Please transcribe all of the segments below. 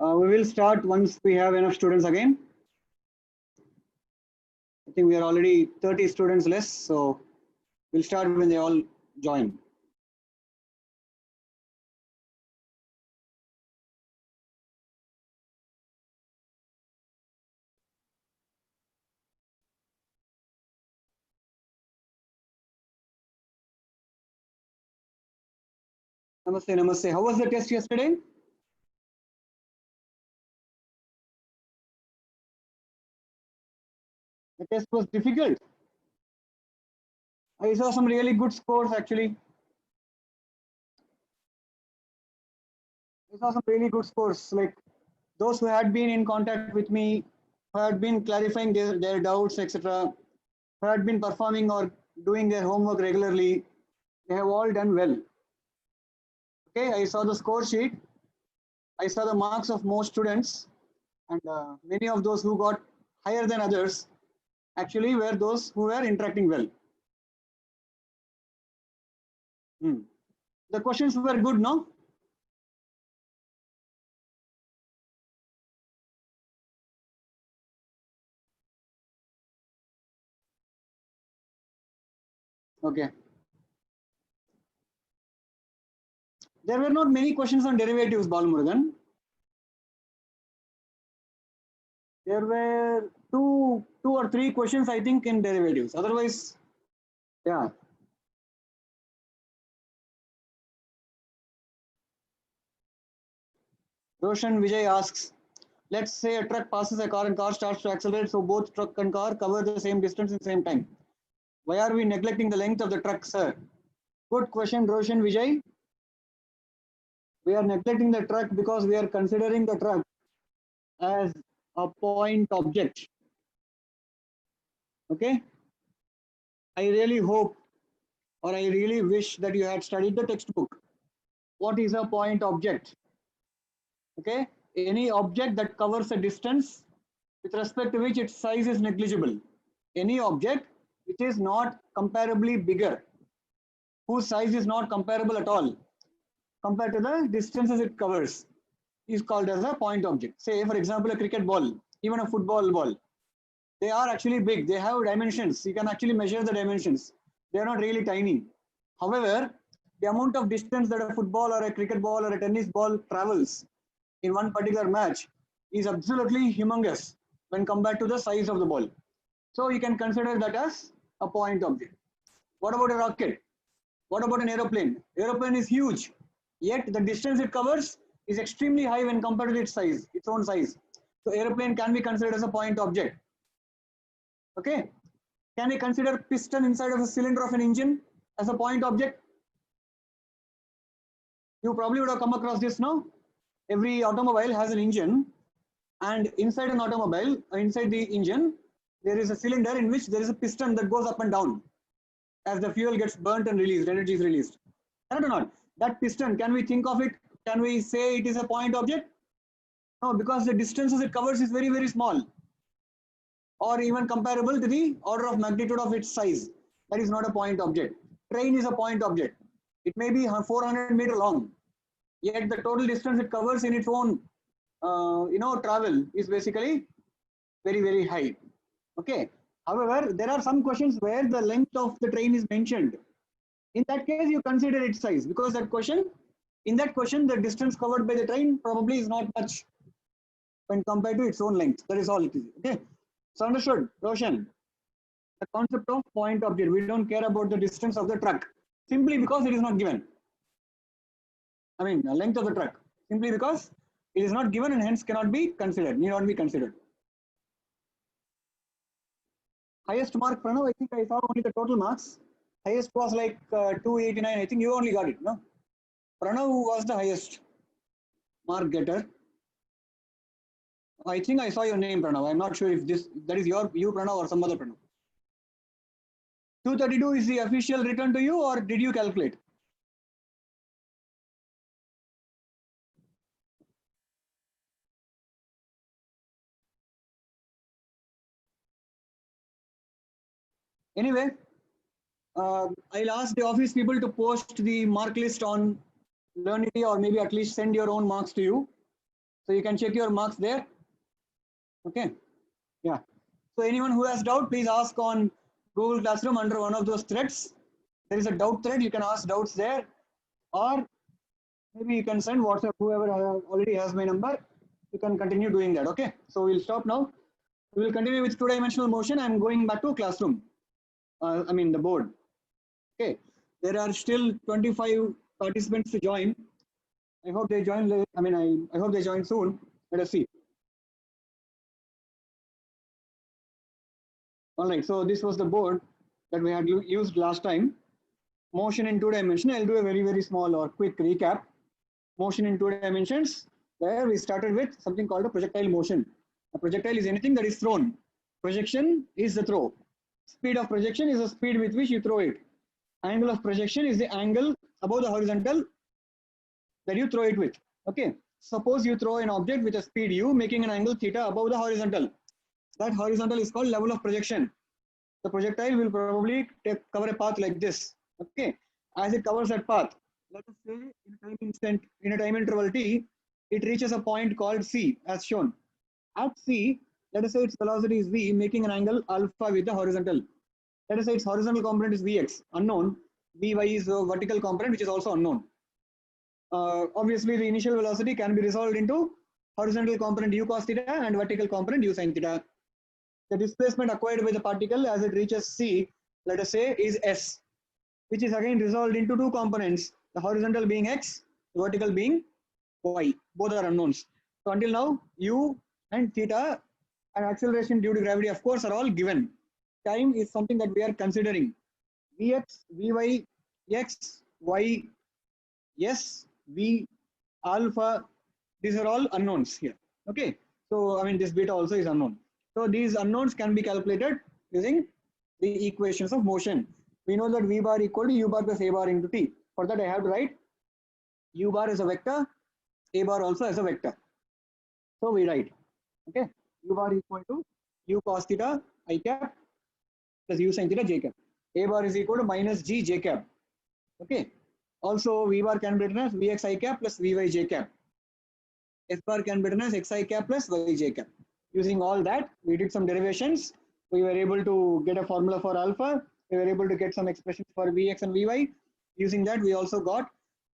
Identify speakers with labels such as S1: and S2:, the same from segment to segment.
S1: We will start once we have enough students again. I think we are already 30 students less, so we'll start when they all join. Namaste, namaste. How was the test yesterday? The test was difficult. I saw some really good scores actually. I saw some really good scores, like those who had been in contact with me, who had been clarifying their doubts, etc., who had been performing or doing their homework regularly, they have all done well. Okay, I saw the score sheet. I saw the marks of most students, and many of those who got higher than others actually were those who were interacting well. The questions were good, no? Okay. There were not many questions on derivatives, Balmurugan. There were two or three questions, I think, in derivatives. Otherwise, yeah. Roshan Vijay asks, let's say a truck passes a car and car starts to accelerate, so both truck and car cover the same distance in the same time. Why are we neglecting the length of the truck, sir? Good question, Roshan Vijay. We are neglecting the truck because we are considering the truck as a point object. Okay? I really hope or I really wish that you had studied the textbook. What is a point object? Okay? Any object that covers a distance with respect to which its size is negligible. Any object which is not comparably bigger, whose size is not comparable at all compared to the distances it covers, is called as a point object. Say, for example, a cricket ball, even a football ball. They are actually big. They have dimensions. You can actually measure the dimensions. They are not really tiny. However, the amount of distance that a football or a cricket ball or a tennis ball travels in one particular match is absolutely humongous when compared to the size of the ball. So you can consider that as a point object. What about a rocket? What about an aeroplane? Aeroplane is huge, yet the distance it covers is extremely high when compared to its size, its own size. So aeroplane can be considered as a point object. Okay. Can we consider piston inside of a cylinder of an engine as a point object? You probably would have come across this now. Every automobile has an engine, and inside an automobile, inside the engine, there is a cylinder in which there is a piston that goes up and down as the fuel gets burnt and released, energy is released. Correct or not? That piston, can we think of it? Can we say it is a point object? No, because the distances it covers is very, very small, or even comparable to the order of magnitude of its size. That is not a point object. Train is a point object. It may be 400-meter long, yet the total distance it covers in its own travel is basically very, very high. Okay. However, there are some questions where the length of the train is mentioned. In that case, you consider its size, because in that question, the distance covered by the train probably is not much when compared to its own length. That is all it is. Okay. So understood, Roshan. The concept of point object. We don't care about the distance of the truck simply because it is not given. I mean, the length of the truck, simply because it is not given and hence cannot be considered, need not be considered. Highest mark, Pranav, I think I saw only the total marks. Highest was like 289. I think you only got it, no? Pranav was the highest mark getter. I think I saw your name, Pranav. I'm not sure if that is you, Pranav, or some other Pranav. 232 is the official return to you, or did you calculate? Anyway, I'll ask the office people to post the mark list on Learnity, or maybe at least send your own marks to you. So you can check your marks there. Okay. Yeah. So anyone who has doubt, please ask on Google Classroom under one of those threads. There is a doubt thread. You can ask doubts there, or maybe you can send WhatsApp. Whoever already has my number, you can continue doing that. Okay. So we'll stop now. We will continue with two-dimensional motion. I'm going back to classroom. I mean the board. Okay. There are still 25 participants to join. I hope they join. I hope they join soon. Let us see. All right, so this was the board that we had used last time. Motion in 2 dimensions. I'll do a very small or quick recap. Motion in 2 dimensions, where we started with something called a projectile motion. A projectile is anything that is thrown. Projection is the throw. Speed of projection is the speed with which you throw it. Angle of projection is the angle above the horizontal that you throw it with. Okay. Suppose you throw an object with a speed u, making an angle theta above the horizontal. That horizontal is called level of projection. The projectile will probably cover a path like this. Okay. As it covers that path, let us say in a time interval t, it reaches a point called C as shown. At C, let us say its velocity is v, making an angle alpha with the horizontal. Let us say its horizontal component is vx, unknown. Vy is a vertical component, which is also unknown. Obviously, the initial velocity can be resolved into horizontal component u cos theta and vertical component u sin theta. The displacement acquired by the particle as it reaches C, let us say, is S, which is again resolved into two components, the horizontal being X, the vertical being Y. Both are unknowns. So until now, U and theta and acceleration due to gravity, of course, are all given. Time is something that we are considering. Vx, Vy, X, Y, S, V, alpha, these are all unknowns here. Okay. So, this beta also is unknown. So these unknowns can be calculated using the equations of motion. We know that v bar equal to u bar plus a bar into t. For that I have to write u bar as a vector, a bar also as a vector. So we write, okay, u bar equal to u cos theta I cap plus u sin theta j cap. A bar is equal to minus g j cap. Okay. Also v bar can be written as vx I cap plus vy j cap. S bar can be written as xi cap plus yj cap. Using all that, we did some derivations. We were able to get a formula for alpha. We were able to get some expressions for Vx and Vy. Using that, we also got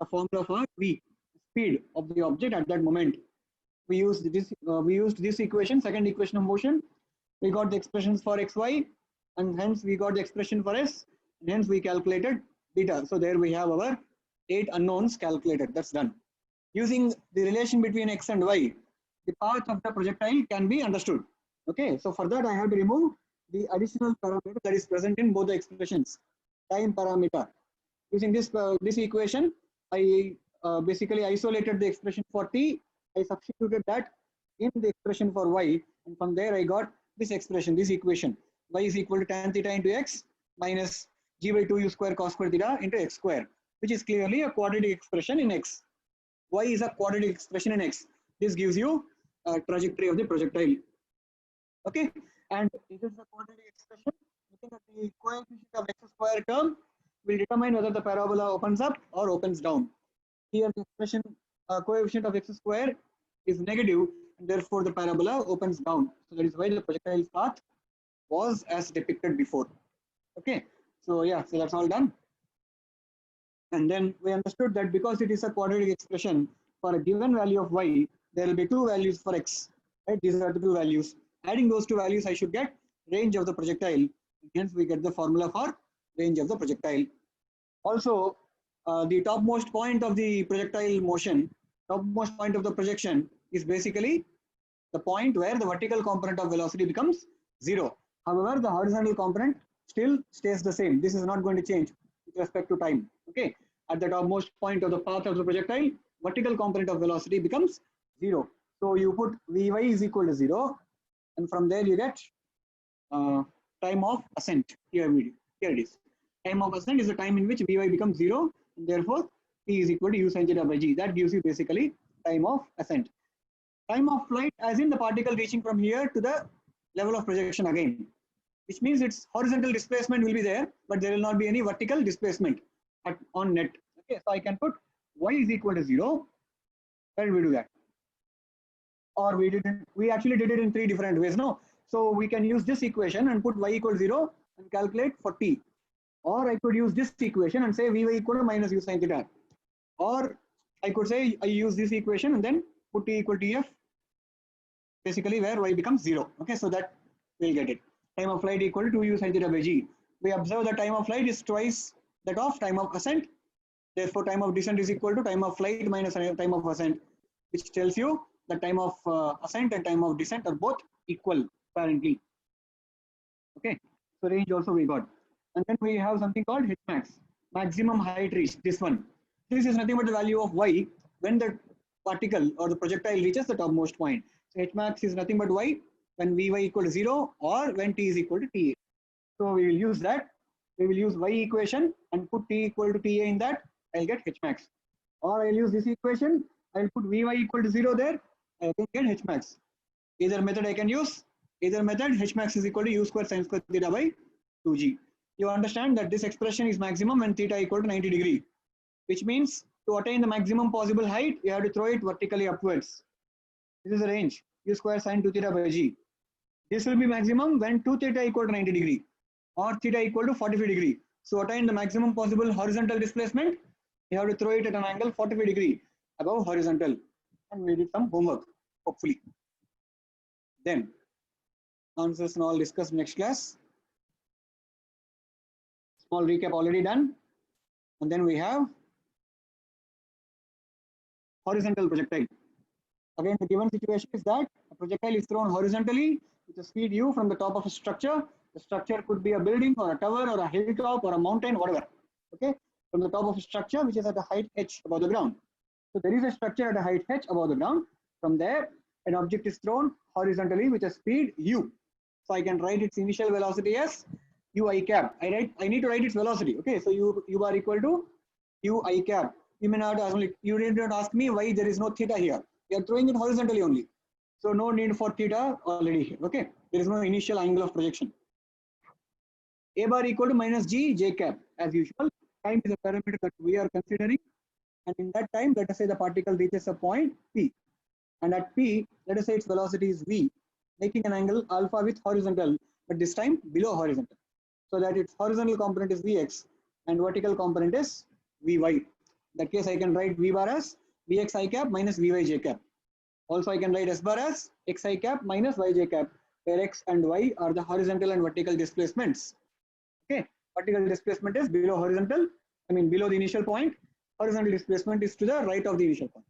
S1: a formula for V, speed of the object at that moment. We used this equation, second equation of motion. We got the expressions for xy, and hence we got the expression for s, and hence we calculated beta. So there we have our 8 unknowns calculated. That's done. Using the relation between x and y, the path of the projectile can be understood. Okay, so for that I have to remove the additional parameter that is present in both the expressions, time parameter. Using this equation, I basically isolated the expression for t. I substituted that in the expression for y, and from there I got this expression, this equation. Y is equal to tan theta into x minus g by 2u square cos square theta into x square, which is clearly a quadratic expression in x. Y is a quadratic expression in x. This gives you trajectory of the projectile. Okay, and this is the quadratic expression. Looking at the coefficient of x square term will determine whether the parabola opens up or opens down. Here the expression coefficient of x square is negative, and therefore the parabola opens down. So that is why the projectile's path was as depicted before. Okay, so yeah, so that's all done. And then we understood that because it is a quadratic expression, for a given value of y, there will be 2 values for x. Right? These are the 2 values. Adding those 2 values, I should get range of the projectile. Hence, we get the formula for range of the projectile. Also, the topmost point of the projectile motion, topmost point of the projection is basically the point where the vertical component of velocity becomes 0. However, the horizontal component still stays the same. This is not going to change with respect to time. Okay, at the topmost point of the path of the projectile, vertical component of velocity becomes 0. So you put Vy is equal to 0, and from there you get time of ascent. Here it is. Time of ascent is the time in which Vy becomes 0, and therefore T is equal to u sin theta by g. That gives you basically time of ascent. Time of flight, as in the particle reaching from here to the level of projection again, which means its horizontal displacement will be there, but there will not be any vertical displacement on net. Okay, so I can put y is equal to 0. Where do we do that? or we didn't. We actually did it in 3 different ways. No, so we can use this equation and put y equals 0 and calculate for t. Or I could use this equation and say Vy equal to minus u sin theta. Or I could say I use this equation and then put t equal to Tf, basically where y becomes 0. Okay, so that we'll get it. Time of flight equal to 2u sin theta by g. We observe the time of flight is twice that of time of ascent. Therefore, time of descent is equal to time of flight minus time of ascent, which tells you the time of ascent and time of descent are both equal apparently. Okay, so range also we got. And then we have something called H max, maximum height reached, this one. This is nothing but the value of y when the particle or the projectile reaches the topmost point. So H max is nothing but y when Vy equal to 0 or when t is equal to Ta. So we will use that. We will use y equation and put t equal to Ta in that. I'll get H max. Or I'll use this equation. I'll put Vy equal to 0 there. I can get H max. Either method I can use. Either method, H max is equal to u square sin square theta by 2g. You understand that this expression is maximum when theta equal to 90 degree, which means to attain the maximum possible height, you have to throw it vertically upwards. This is the range, u square sin 2 theta by g. This will be maximum when 2 theta equal to 90 degree or theta equal to 45 degree. So attain the maximum possible horizontal displacement, you have to throw it at an angle 45 degree above horizontal. And we did some homework, hopefully. Then answers and all discussed next class. Small recap already done. And then we have horizontal projectile. Again, the given situation is that a projectile is thrown horizontally with a speed u from the top of a structure. The structure could be a building or a tower or a hilltop or a mountain, whatever. Okay, from the top of a structure which is at a height h above the ground. So there is a structure at a height h above the ground. From there, an object is thrown horizontally with a speed u. So I can write its initial velocity as ui cap. I need to write its velocity. Okay, so u bar equal to ui cap. You may not ask me, you did not ask me why there is no theta here. You are throwing it horizontally only. So no need for theta already here. Okay, there is no initial angle of projection. A bar equal to minus g j cap as usual. Time is a parameter that we are considering, and in that time, let us say the particle reaches a point p, and at p, let us say its velocity is v, making an angle alpha with horizontal, but this time below horizontal, so that its horizontal component is vx and vertical component is vy. In that case, I can write v bar as vx I cap minus vy j cap. Also, I can write s bar as xi cap minus yj cap, where x and y are the horizontal and vertical displacements. Okay, vertical displacement is below horizontal, below the initial point. Horizontal displacement is to the right of the initial point.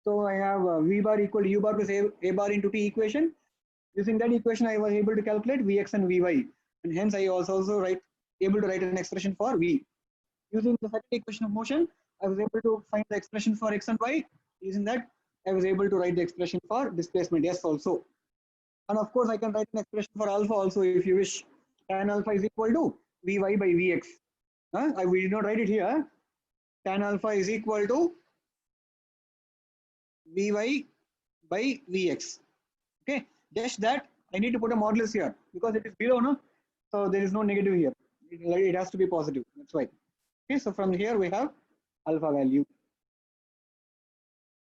S1: So I have v bar equal to u bar plus a bar into t equation. Using that equation, I was able to calculate vx and vy, and hence I was also able to write an expression for v. Using the second equation of motion, I was able to find the expression for x and y. Using that, I was able to write the expression for displacement s also. And of course, I can write an expression for alpha also if you wish. Tan alpha is equal to vy by vx. We did not write it here. Tan alpha is equal to vy by vx. Okay, just that I need to put a modulus here because it is below, no? So there is no negative here. It has to be positive. That's why. Okay, so from here we have alpha value.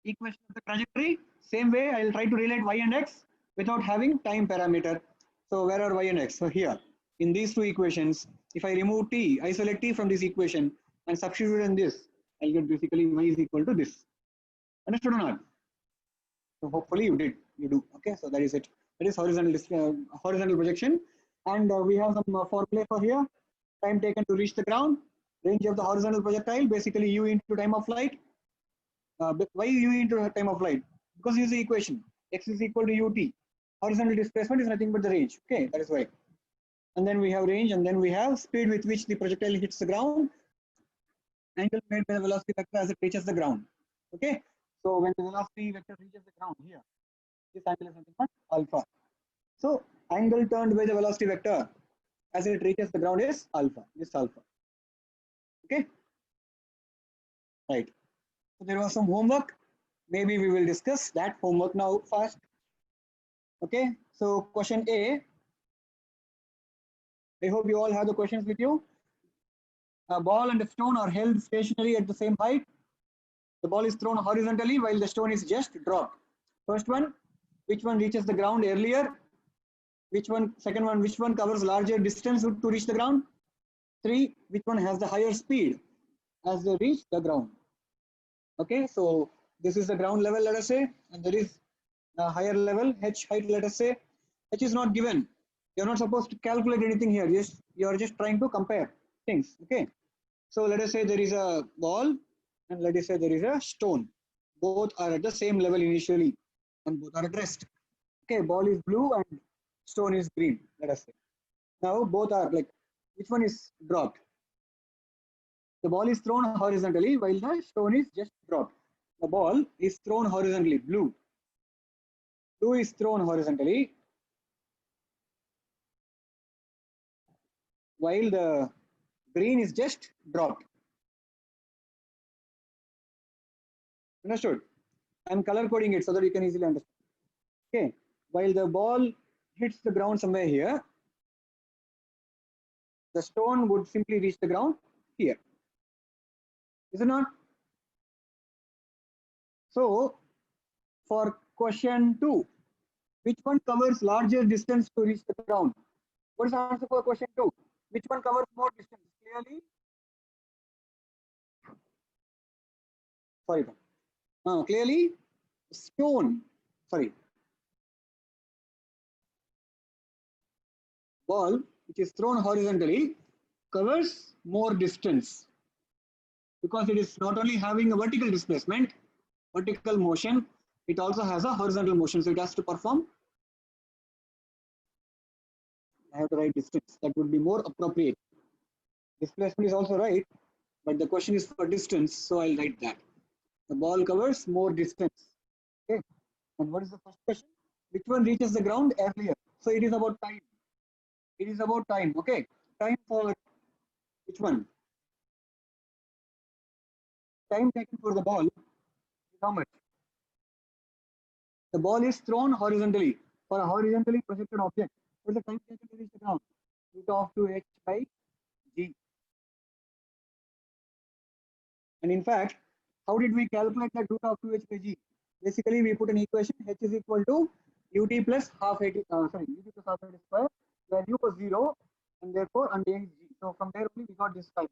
S1: Equation of the trajectory, same way I will try to relate y and x without having time parameter. So where are y and x? So here, in these two equations, if I remove t, isolate t from this equation and substitute in this, I'll get basically y is equal to this. Understood or not? So hopefully you do. Okay, so that is it. That is horizontal projection. And we have some formula for here. Time taken to reach the ground, range of the horizontal projectile, basically u into time of flight. Why u into time of flight? Because use the equation. X is equal to ut. Horizontal displacement is nothing but the range. Okay, that is why. And then we have range, and then we have speed with which the projectile hits the ground. Angle made by the velocity vector as it reaches the ground. Okay, so when the velocity vector reaches the ground here, this angle is nothing but alpha. So angle turned by the velocity vector as it reaches the ground is alpha. This alpha. Okay, right. So there was some homework. Maybe we will discuss that homework now fast. Okay, so question A. I hope you all have the questions with you. A ball and a stone are held stationary at the same height. The ball is thrown horizontally while the stone is just dropped. First one, Which one reaches the ground earlier? Which one, second one, which one covers larger distance to reach the ground? 3, which one has the higher speed as they reach the ground? Okay, so this is the ground level, let us say, and there is a higher level, h height, let us say. H is not given. You're not supposed to calculate anything here. You're just trying to compare things. Okay, so let us say there is a ball, and let us say there is a stone. Both are at the same level initially, and both are at rest. Okay, ball is blue and stone is green, let us say. Now both are like, which one is dropped? The ball is thrown horizontally while the stone is just dropped. The ball is thrown horizontally, blue. Blue is thrown horizontally while the green is just dropped. Understood? I'm color coding it so that you can easily understand. Okay, while the ball hits the ground somewhere here, the stone would simply reach the ground here. Is it not? So, for question 2, which one covers larger distance to reach the ground? What is the answer for question 2? Which one covers more distance? Clearly, clearly, stone. Sorry, ball which is thrown horizontally covers more distance because it is not only having a vertical displacement, vertical motion, it also has a horizontal motion. So it has to perform. I have to write distance. That would be more appropriate. Displacement is also right, but the question is for distance, so I'll write that. The ball covers more distance. Okay. And what is the first question? Which one reaches the ground earlier? So it is about time. It is about time. Okay. Time for which one? Time taken for the ball is how much? The ball is thrown horizontally for a horizontally projected object. What is the time taken to reach the ground? Root of 2h by g. And in fact, how did we calculate that root of 2h by g? Basically, we put an equation h is equal to ut plus half at ut plus half at square, where u was 0 and therefore and a is g. So from there only we got this time.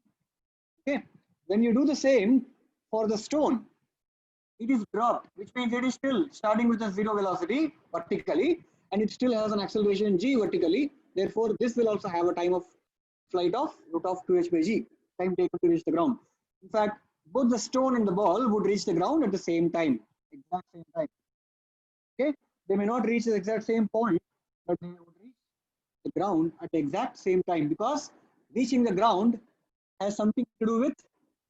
S1: Okay. When you do the same for the stone, it is dropped, which means it is still starting with a 0 velocity vertically, and it still has an acceleration g vertically. Therefore, this will also have a time of flight of root of 2h by g, time taken to reach the ground. In fact, both the stone and the ball would reach the ground at the same time, exact same time. Okay, they may not reach the exact same point, but they would reach the ground at the exact same time because reaching the ground has something to do with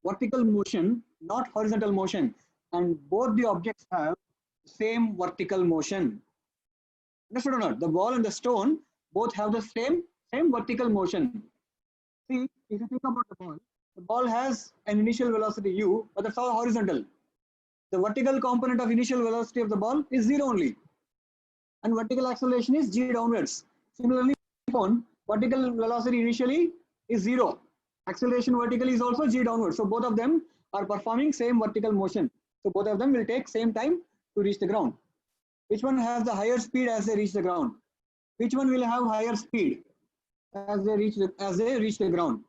S1: vertical motion, not horizontal motion, and both the objects have same vertical motion. Understood or not? The ball and the stone both have the same vertical motion. See, if you think about the ball has an initial velocity u, but that's all horizontal. The vertical component of initial velocity of the ball is 0 only, and vertical acceleration is g downwards. Similarly, vertical velocity initially is 0. Acceleration vertically is also g downwards. So both of them are performing same vertical motion. So both of them will take same time to reach the ground. Which one has the higher speed as they reach the ground? Which one will have higher speed as they reach the ground?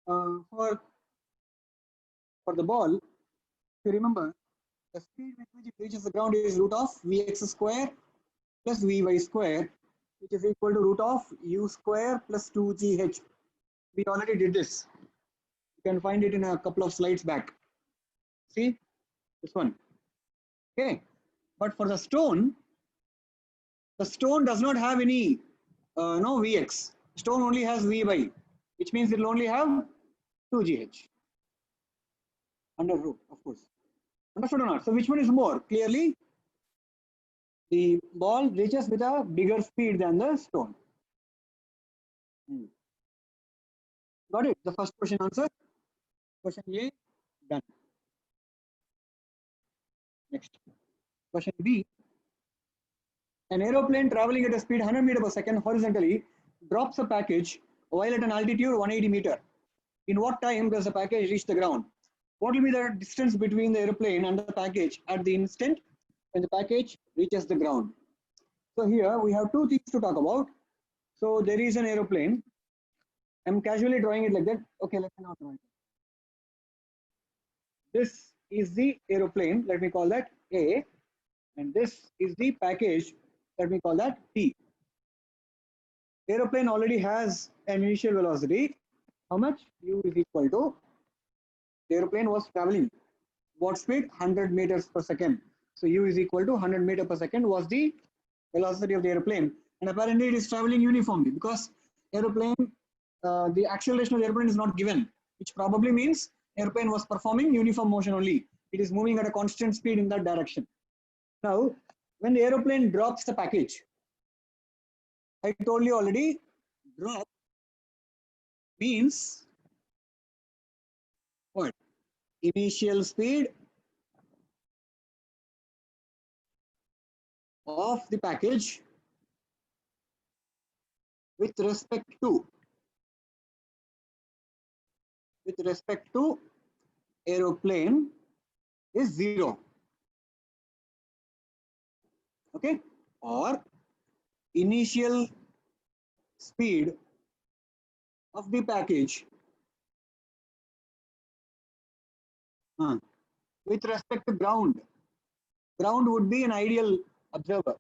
S1: For the ball, if you remember, the speed with which it reaches the ground is root of vx square plus vy square, which is equal to root of u square plus 2gh. We already did this. You can find it in a couple of slides back. See this one. Okay, but for the stone does not have any no vx. Stone only has vy, which means it will only have 2gh under root, of course. Understood or not? So which one is more? Clearly, the ball reaches with a bigger speed than the stone. Got it? The first question answered. Question A, done. Next. Question B. An aeroplane traveling at a speed 100 meters per second horizontally drops a package while at an altitude 180 meters. In what time does the package reach the ground? What will be the distance between the aeroplane and the package at the instant when the package reaches the ground? So here we have two things to talk about. So there is an aeroplane. I'm casually drawing it like that. Okay, let me not draw it. This is the aeroplane. Let me call that A. And this is the package. Let me call that P. Aeroplane already has an initial velocity. How much? U is equal to, the aeroplane was traveling. What speed? 100 meters per second. So U is equal to 100 meters per second was the velocity of the aeroplane. And apparently it is traveling uniformly because aeroplane, the acceleration of the airplane is not given, which probably means airplane was performing uniform motion only. It is moving at a constant speed in that direction. Now, when the aeroplane drops the package, I told you already, drop means what? Initial speed of the package with respect to aeroplane is 0. Okay, or initial speed of the package with respect to ground. Ground would be an ideal observer.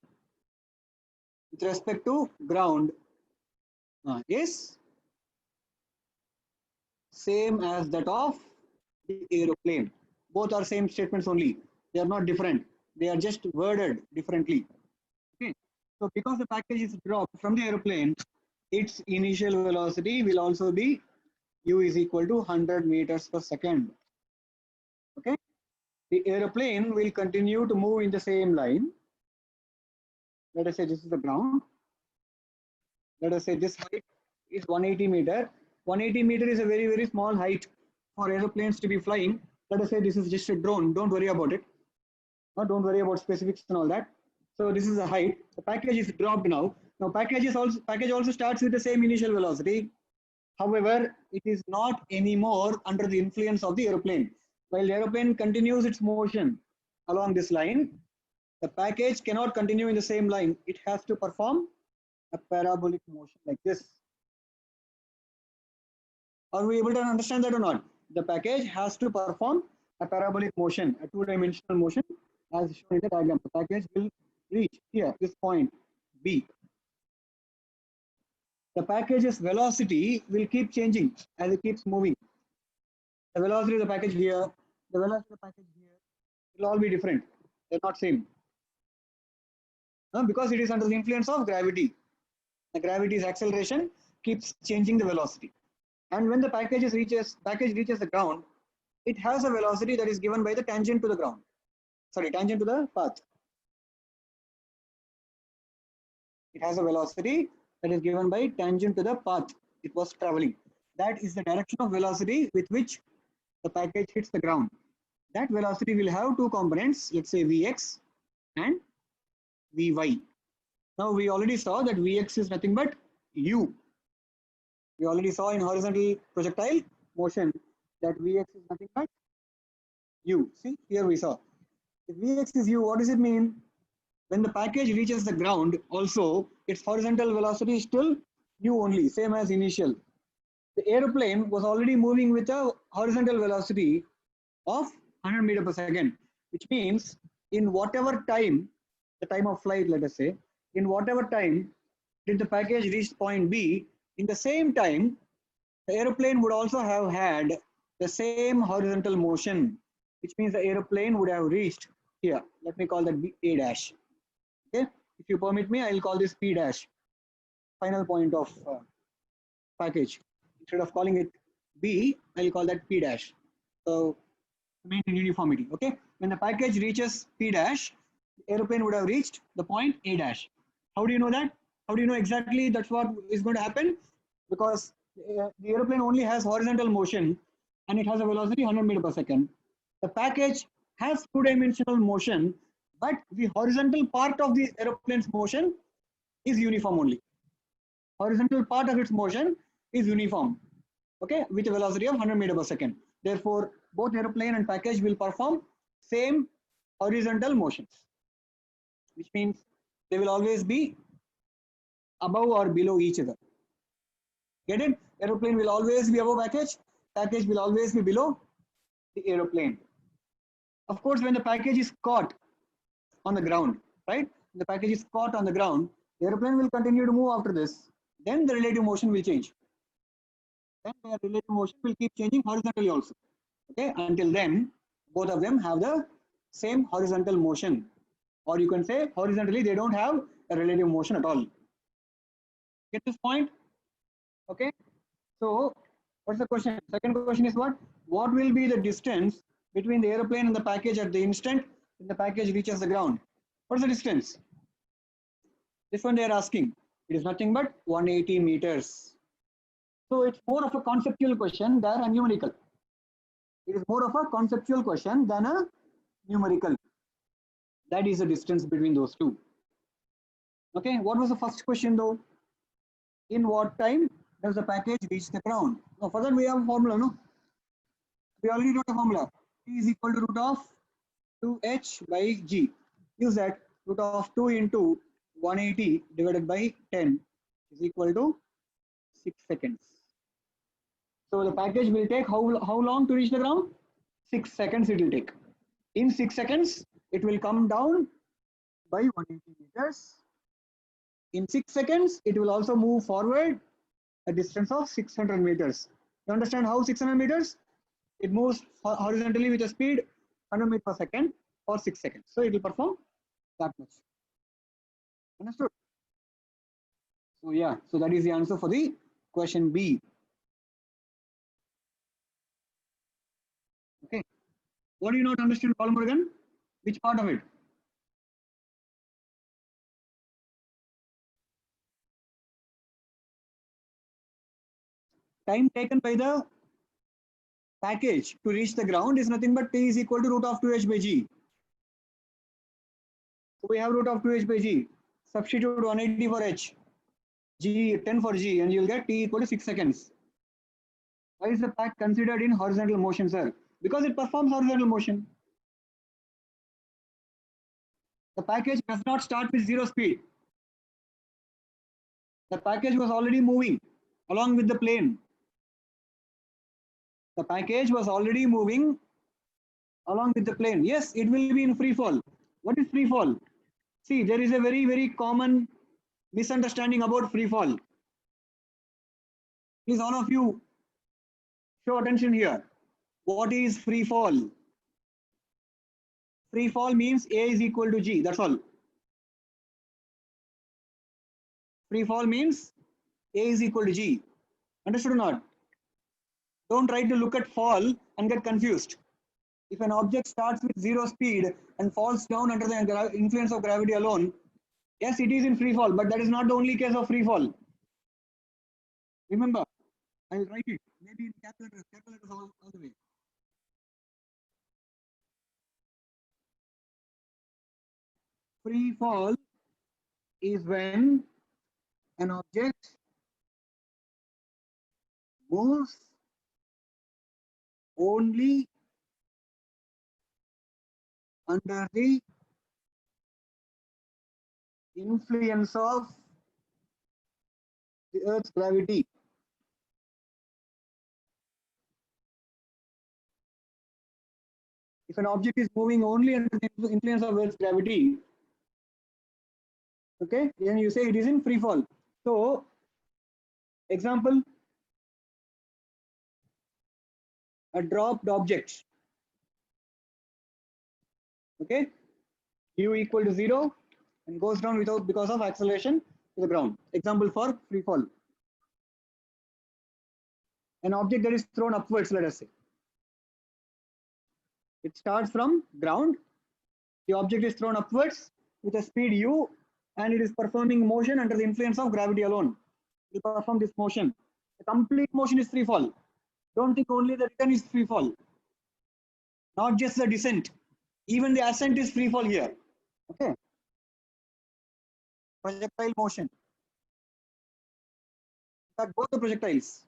S1: With respect to ground is same as that of the aeroplane. Both are same statements only. They are not different. They are just worded differently. Okay. So because the package is dropped from the aeroplane, its initial velocity will also be U is equal to 100 meters per second. Okay. The aeroplane will continue to move in the same line. Let us say this is the ground. Let us say this height is 180 meter. 180 meter is a very, very small height for aeroplanes to be flying. Let us say this is just a drone. Don't worry about it. Don't worry about specifics and all that. So this is the height. The package is dropped now. Now package also starts with the same initial velocity. However, it is not anymore under the influence of the aeroplane. While the aeroplane continues its motion along this line, the package cannot continue in the same line. It has to perform a parabolic motion like this. Are we able to understand that or not? The package has to perform a parabolic motion, a two-dimensional motion, as shown in the diagram. The package will reach here, this point B. The package's velocity will keep changing as it keeps moving. The velocity of the package here, the velocity of the package here, will all be different. They're not same. Because it is under the influence of gravity. The gravity's acceleration keeps changing the velocity. And when the package reaches the ground, it has a velocity that is given by the tangent to the ground. Sorry, tangent to the path. It has a velocity that is given by tangent to the path it was traveling. That is the direction of velocity with which the package hits the ground. That velocity will have two components, let's say Vx and Vy. Now we already saw that Vx is nothing but U. We already saw in horizontal projectile motion that Vx is nothing but U. See, here we saw. If Vx is U, what does it mean? When the package reaches the ground, also its horizontal velocity is still U only, same as initial. The aeroplane was already moving with a horizontal velocity of 100 meters per second, which means in whatever time, the time of flight, let us say, in whatever time did the package reach point B, in the same time, the aeroplane would also have had the same horizontal motion, which means the aeroplane would have reached here. Let me call that B, A dash. Okay, if you permit me, I'll call this P dash, final point of package. Instead of calling it B, I'll call that P dash. So maintain uniformity. Okay, when the package reaches P dash, the aeroplane would have reached the point A dash. How do you know that? How do you know exactly that's what is going to happen? Because the aeroplane only has horizontal motion and it has a velocity 100 meters per second. The package has two-dimensional motion, but the horizontal part of the aeroplane's motion is uniform only. Horizontal part of its motion is uniform, okay, with a velocity of 100 meters per second. Therefore, both aeroplane and package will perform same horizontal motions, which means They will always be above or below each other. Get it? Aeroplane will always be above package. Package will always be below the aeroplane. Of course, when the package is caught on the ground, right? The package is caught on the ground, the aeroplane will continue to move after this. Then the relative motion will change. Then the relative motion will keep changing horizontally also. Okay, until then, both of them have the same horizontal motion. Or you can say horizontally, they don't have a relative motion at all. Get this point? Okay. So, what's the question? Second question is what? What will be the distance between the aeroplane and the package at the instant when the package reaches the ground? What's the distance? This one they are asking. It is nothing but 180 meters. So it's more of a conceptual question than a numerical. It is more of a conceptual question than a numerical. That is the distance between those two. Okay, what was the first question though? In what time does the package reach the ground? Now for that we have a formula, no? We already wrote a formula. T is equal to root of 2h by g. Use that. Root of 2 into 180 divided by 10 is equal to 6 seconds. So the package will take how long to reach the ground? 6 seconds it will take. In 6 seconds, it will come down by 180 meters. In 6 seconds, it will also move forward a distance of 600 meters. You understand how 600 meters? It moves horizontally with a speed 100 meters per second for 6 seconds. So it will perform that much. Understood? So yeah, so that is the answer for the question B. Okay. What do you not understand, Paul Morgan? Which part of it? Time taken by the package to reach the ground is nothing but t is equal to root of 2h by g. So we have root of 2h by g. Substitute 180 for h, g 10 for g, and you'll get t equal to 6 seconds. Why is the pack considered in horizontal motion, sir? Because it performs horizontal motion. The package does not start with zero speed. The package was already moving along with the plane. The package was already moving along with the plane. Yes, it will be in free fall. What is free fall? See, there is a very, very common misunderstanding about free fall. Please, all of you, show attention here. What is free fall? Free fall means A is equal to G. That's all. Free fall means A is equal to G. Understood or not? Don't try to look at fall and get confused. If an object starts with zero speed and falls down under the influence of gravity alone, yes, it is in free fall, but that is not the only case of free fall. Remember, I will write it maybe in capital letters all the way. Free fall is when an object moves only under the influence of the Earth's gravity. If an object is moving only under the influence of Earth's gravity, okay, then you say it is in free fall. So, example, a dropped object, okay, u equal to 0 and goes down without because of acceleration to the ground. Example for free fall. An object that is thrown upwards, let us say. It starts from ground. The object is thrown upwards with a speed u, and it is performing motion under the influence of gravity alone. It will perform this motion. The complete motion is free fall. Don't think only the return is free fall. Not just the descent. Even the ascent is free fall here. Okay. Projectile motion. That both the projectiles.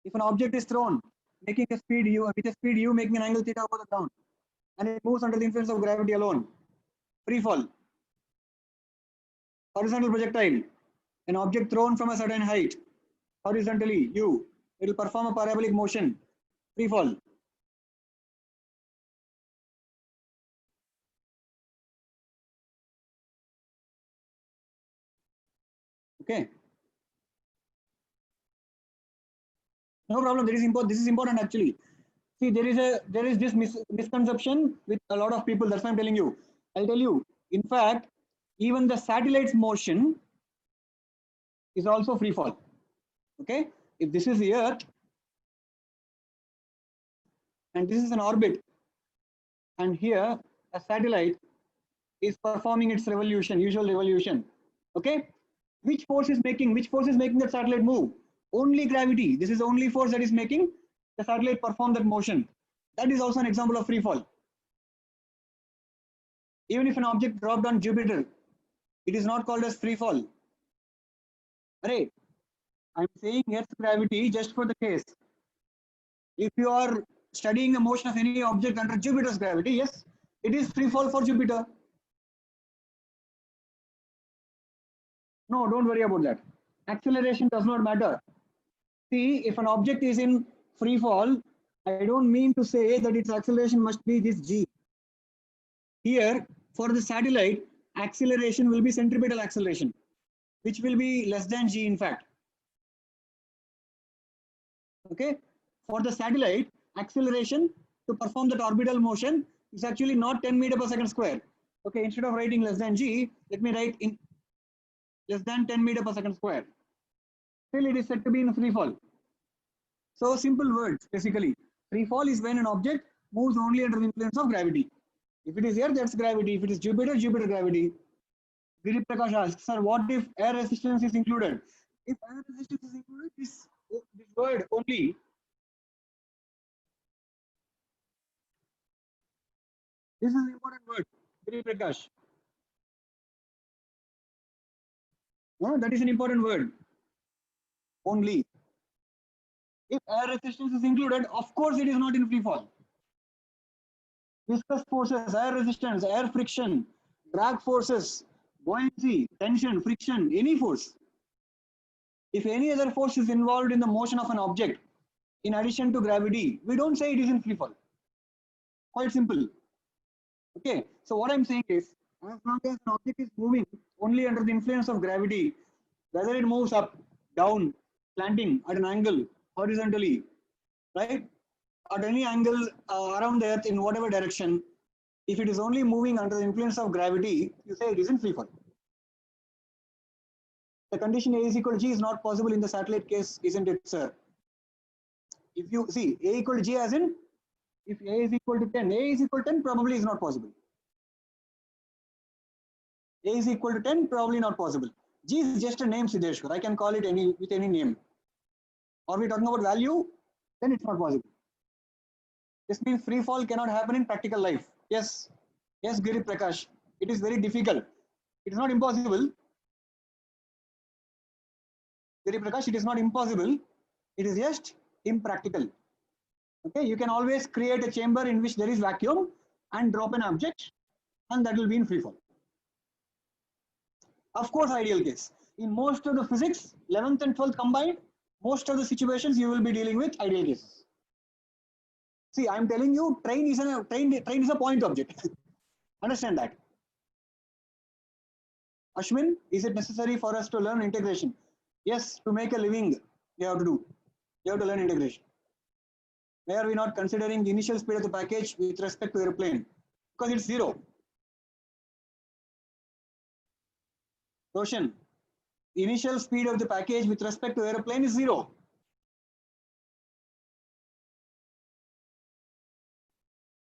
S1: If an object is thrown, making a speed u, with a speed u, making an angle theta over the ground, and it moves under the influence of gravity alone, Free fall. Horizontal projectile. An object thrown from a certain height horizontally, u. It will perform a parabolic motion. Free fall. Okay. No problem. This is important actually. See, there is this misconception with a lot of people. That's why I'm telling you. I'll tell you. In fact, even the satellite's motion is also free fall. Okay. If this is the Earth and this is an orbit, and here a satellite is performing its revolution, usual revolution. Okay. Which force is making that satellite move? Only gravity. This is the only force that is making the satellite perform that motion. That is also an example of free fall. Even if an object dropped on Jupiter, it is not called as free fall. Right? I'm saying Earth's gravity just for the case. If you are studying the motion of any object under Jupiter's gravity, yes, it is free fall for Jupiter. No, don't worry about that. Acceleration does not matter. See, if an object is in free fall, I don't mean to say that its acceleration must be this g. Here, for the satellite, acceleration will be centripetal acceleration, which will be less than g in fact. Okay, for the satellite, acceleration to perform that orbital motion is actually not 10 meter per second square. Okay, instead of writing less than g, let me write in less than 10 meter per second square. Still, it is said to be in free fall. So simple words, basically. Free fall is when an object moves only under the influence of gravity. If it is Earth, that's gravity. If it is Jupiter, Jupiter gravity. Giri Prakash asks, sir, what if air resistance is included? If air resistance is included, this word only. This is an important word, Giri Prakash. No, that is an important word. Only. If air resistance is included, of course it is not in free fall. Viscous forces, air resistance, air friction, drag forces, buoyancy, tension, friction, any force. If any other force is involved in the motion of an object, in addition to gravity, we don't say it is in free fall. Quite simple. Okay, so what I'm saying is, as long as an object is moving only under the influence of gravity, whether it moves up, down, slanting, at an angle, horizontally, right, at any angle around the earth in whatever direction, if it is only moving under the influence of gravity, you say it is in free fall. The condition A is equal to G is not possible in the satellite case, isn't it, sir? If you see A equal to G as in, if A is equal to 10, A is equal to 10 probably is not possible. A is equal to 10 probably not possible. G is just a name, Siddheshwar. I can call it with any name. Are we talking about value? Then it's not possible. This means free fall cannot happen in practical life. Yes, yes, Giri Prakash. It is very difficult. It is not impossible. Giri Prakash, it is not impossible. It is just impractical. Okay, you can always create a chamber in which there is vacuum and drop an object, and that will be in free fall. Of course, ideal case. In most of the physics, 11th and 12th combined, most of the situations you will be dealing with ideal cases. See, I'm telling you, train is a point object. Understand that. Ashwin, is it necessary for us to learn integration? Yes, to make a living, you have to do. You have to learn integration. Why are we not considering the initial speed of the package with respect to airplane? Because it's zero. Roshan, initial speed of the package with respect to airplane is zero.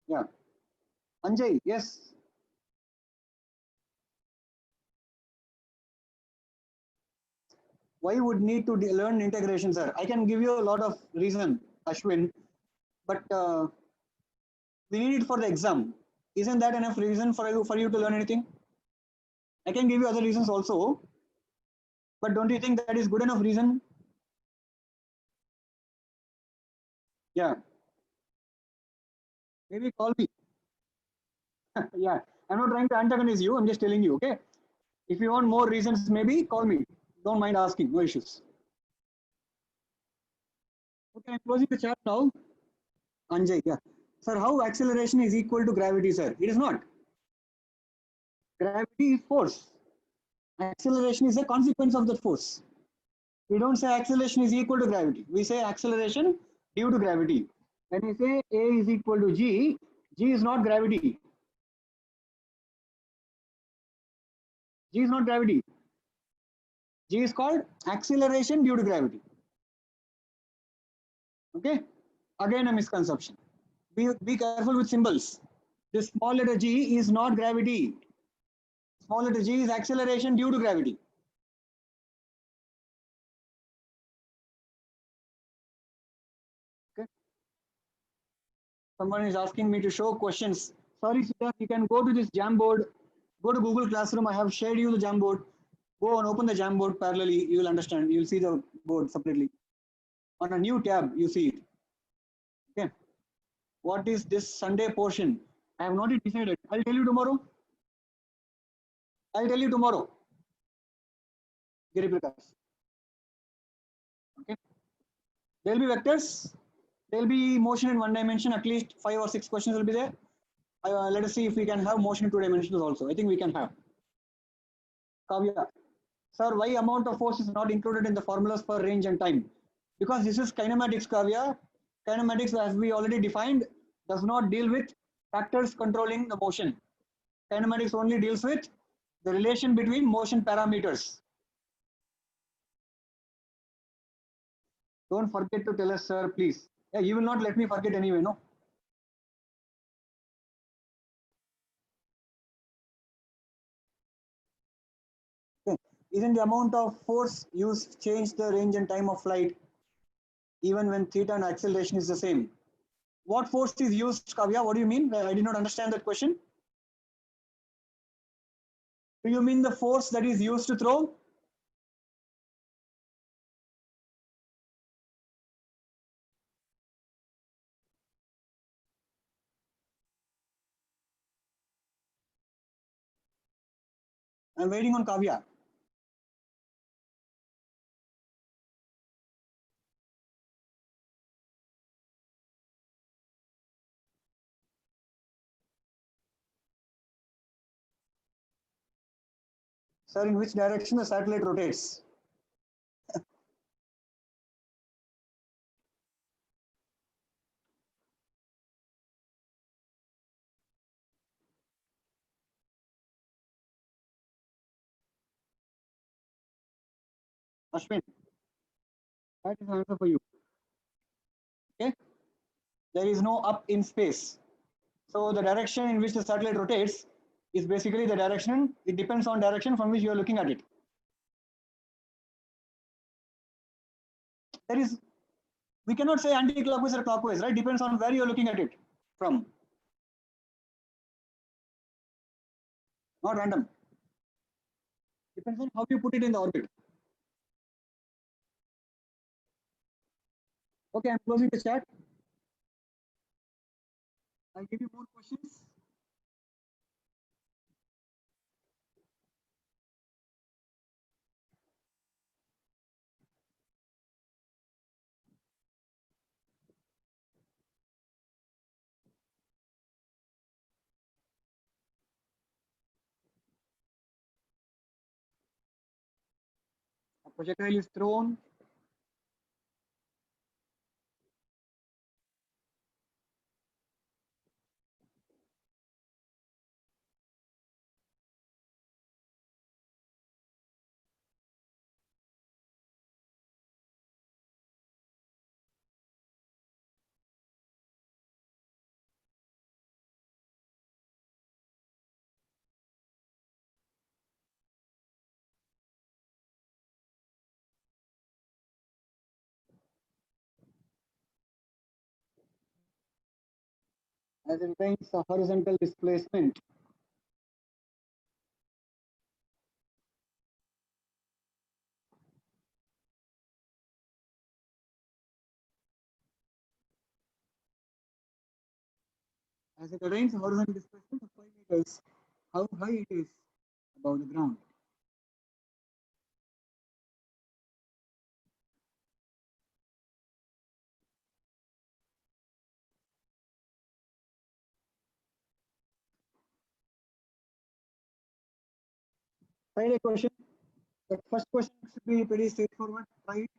S1: Yeah. Anjay, yes. Why would need to learn integration, sir? I can give you a lot of reason, Ashwin, but we need it for the exam. Isn't that enough reason for you to learn anything? I can give you other reasons also, but don't you think that is good enough reason? Yeah. Maybe call me. Yeah. I'm not trying to antagonize you. I'm just telling you. Okay. If you want more reasons, maybe call me. Don't mind asking. No issues. Okay. I'm closing the chat now. Anjay. Yeah. Sir, how acceleration is equal to gravity, sir? It is not. Gravity is force. Acceleration is a consequence of that force. We don't say acceleration is equal to gravity. We say acceleration due to gravity. When we say A is equal to G, G is not gravity. G is not gravity. G is called acceleration due to gravity. Okay? Again, a misconception. Be careful with symbols. This small letter G is not gravity. Small letter G is acceleration due to gravity. Okay? Someone is asking me to show questions. Sorry, Siddharth, you can go to this Jamboard, go to Google Classroom. I have shared you the Jamboard. Go and open the Jamboard parallelly. You will understand. You will see the board separately. On a new tab, you see it. Okay. What is this Sunday portion? I have not yet decided. I'll tell you tomorrow. I'll tell you tomorrow. Giri Prakash. Okay. There'll be vectors. There'll be motion in one dimension. At least 5 or 6 questions will be there. Let us see if we can have motion in 2 dimensions also. I think we can have. Kavya. Sir, why amount of force is not included in the formulas for range and time? Because this is kinematics, Kavya. Kinematics, as we already defined, does not deal with factors controlling the motion. Kinematics only deals with the relation between motion parameters. Don't forget to tell us, sir, please. Yeah, you will not let me forget anyway, no? Okay. Isn't the amount of force used change the range and time of flight, even when theta and acceleration is the same? What force is used, Kavya? What do you mean? I did not understand that question. Do you mean the force that is used to throw? I'm waiting on Kavya. Sir, in which direction the satellite rotates? Ashwin, that is the answer for you. Okay. There is no up in space. So the direction in which the satellite rotates is basically the direction. It depends on direction from which you are looking at it. There is, we cannot say anti-clockwise or clockwise, right? Depends on where you are looking at it from. Not random. Depends on how you put it in the orbit. Okay, I'm closing the chat. I'll give you more questions. A projectile is thrown. As it retains a horizontal displacement. As it attains a horizontal displacement of 5 meters. how high it is above the ground. Try a question. The first question should be pretty straightforward. Try it.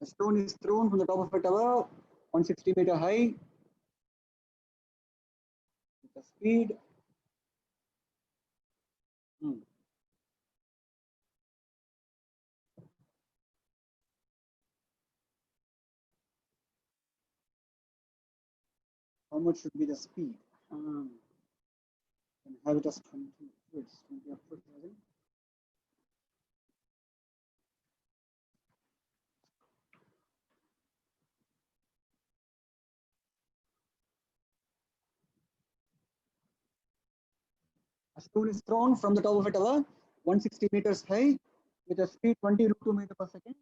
S1: A stone is thrown from the top of a tower, 160-meter high, with a speed. Hmm. How much should be the speed? Can have it as 20 foot, 20 foot, A stone is thrown from the top of a tower, 160 meters high, with a speed 20 root 2 meter per second,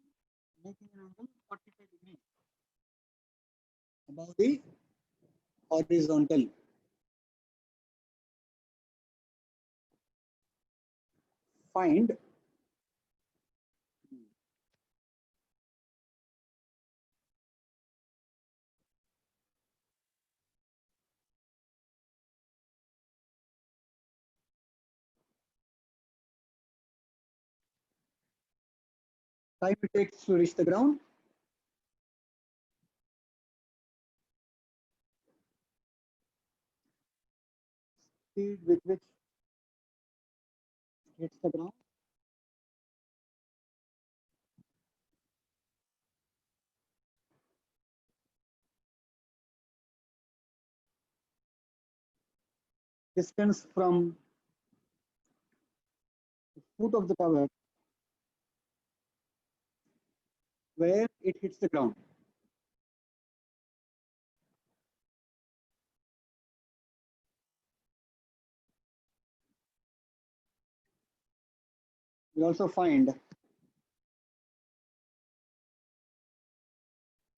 S1: making an angle 45 degrees above the horizontal. Find time it takes to reach the ground, speed with which it hits the ground, distance from the foot of the tower where it hits the ground. We'll also find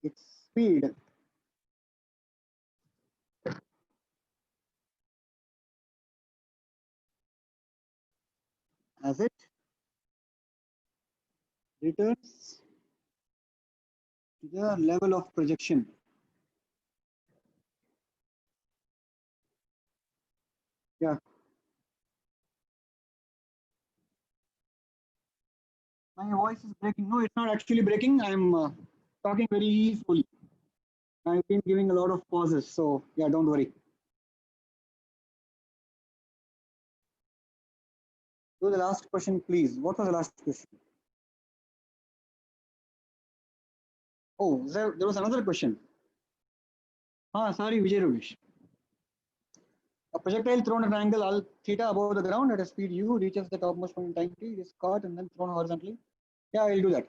S1: its speed as it returns to the level of projection. Yeah. My voice is breaking. No, it's not actually breaking. I'm talking very slowly. I've been giving a lot of pauses. So, yeah, don't worry. Do the last question, please. What was the last question? Oh, there was another question. Sorry, Vijay Ravish. A projectile thrown at an angle al theta above the ground at a speed u reaches the topmost point in time t, is caught and then thrown horizontally. Yeah, I'll do that.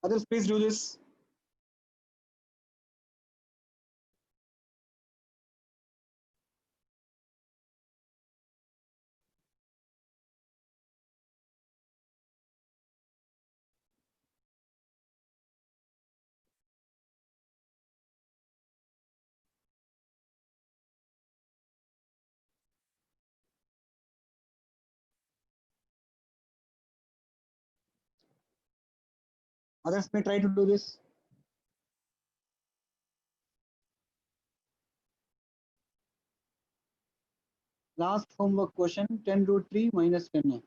S1: Others, please do this. Others may try to do this. Last homework question, 10 root 3 minus 10.